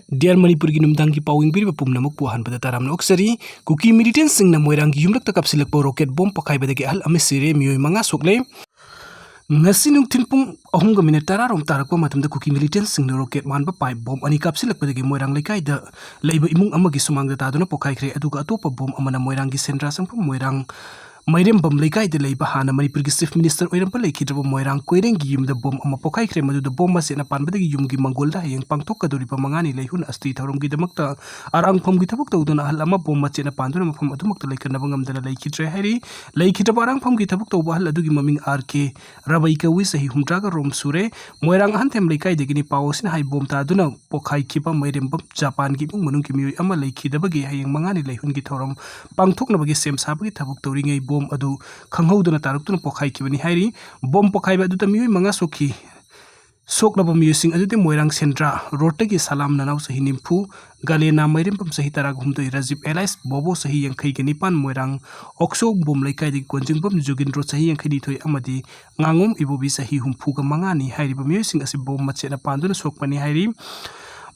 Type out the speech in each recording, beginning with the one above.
Dear MANIPURi नुमदांगी पाविंग बिरिबा पुमनमक पुहानबदा तारामना ओक्सरी कुकी मिलिटेंट सिंगना मोइरांगी युमलकता कापसिलकपा रॉकेट बॉम्ब पखाइबदगी अहल अमे सिरे मियोइ मंगा सोकले ngasi nungtin pung ahumga minute tararom tarakpa matamda kuki militant singna rocket manba pipe bomb ani kapsilakpadagi moirang lekai da leiba imung amagi sumangda taduna pokaikre aduga atopa bomb amana moirangi sentra sangpum moirang Mairem bam lekai de leiba hana Manipurgi chief minister oirampa leikhidraba moirang koirengi yumda bomb ama pokaikre maduda bomb masena panbadagi yumgi mangolda hayeng pangthokkadoriba mangani leihun asti tharomgi damakta arang phomgi thabuk tawduna hal ama bomb masena panduna mafam adumakta leikanaba ngamdana leikhidre hari leikhidaba arang phomgi thabuk tawba hal adugi maming RK rabai kawi sahi humdraga rom sure moirang hantem lekai degini pawosin hai bomb taduna pokai khipa mairem bam Japan gi mung manung ki mioi ama leikhidabagi hayeng mangani leihun gi thorom pangthoknabagi sem sabagi thabuk tawringai bom adu khanghauduna taruktuna pokhai kibani hairi bom pokhai ba adu tamioi manga sokhi soknaba miusing adu te moirang sentra rotagi salam nanau sahi nimpu galena mairem pam sahi tarag humdoi Rajib Elias bobo sahi yangkhai gani pan moirang okso bom laikai di konjing bom jogindro sahi yangkhai di thoi amadi ngangom ibobi sahi humpu ga mangani hairi ba miusing asi bom machena panduna sokpani hairi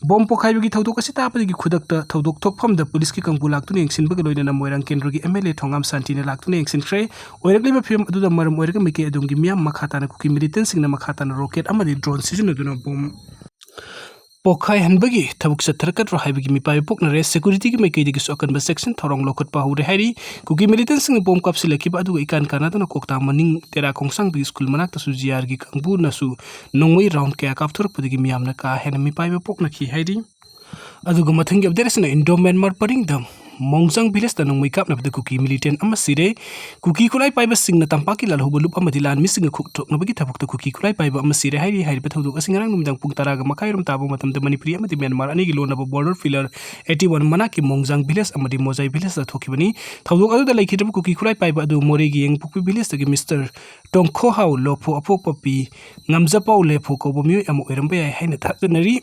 bom pokhai bagi thaudok asi tapagi khudakta thaudok thokpham da police ki kangbu laktune engsin bagi loina moirang kendro gi MLA thongam santine laktune engsin khre oirakli ba film adu da maram oiraga mike adum gi miam makhata na kuki militant singna makhata na rocket amadi drone season aduna bom pokhai hanbagi thabuk satharkat ro haibagi mipai pokna re security gi mike digi sokan ba section thorong lokot pa hure hari kuki militant sing bom kapsilaki ba adu ikan kana na kokta maning tera kongsang bi school manak ta su GR gi kangbu na su nongmoi round ka kapthur pudigi miam na ka hen mipai pokna ki hairi aduga mathangi abderesna Indo Myanmar paring dam Mongjang village ta nongmoi kap na bada kuki militant ama sire kuki kulai paiba singna tampaki lal hubulup ama dilan mising khuk thok na bagi thabuk ta kuki kulai paiba ama sire hairi hairi pathoduk asingarang numdang pung taraga makairom tabu matam da Manipuri ama di Myanmar ani gi lona border filler 81 mana ki Mongjang village ama di Mojai village ta thokibani thoduk adu da laikhidrab kuki kulai paiba adu more gi yeng pukpi village ta gi Mr Tongkho hau lopho apok papi ngamjapau lepho ko bomi ama oiramba yai haina thajanari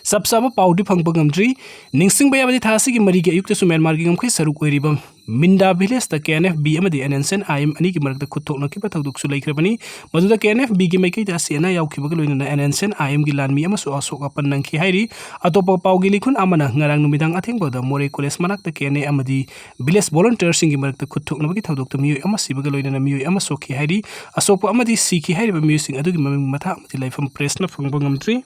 Sabsaba paudi phangpa ngamdri ningsing bayabadi thasi gi mari gi ayukta su Myanmar gi ngamkhai saruk oiribam Minda village ta KNFB amadi NNSN IM ani gi marakta khuthokna ki pathoduk su laikhrabani maduda KNFB gi maikai ta sena yaukhiba gi loina NNSN IM gi lanmi ama su asok apan nangki hairi atopa paugi likhun amana ngarang numidang athengba da More college manak ta KNA amadi village volunteer sing gi marakta khuthokna bagi thodok ta mioi ama siba gi loina mioi ama sokhi hairi asokpa amadi sikhi hairi ba mioi sing adu gi maming matha amadi laifam press na phangba ngamdri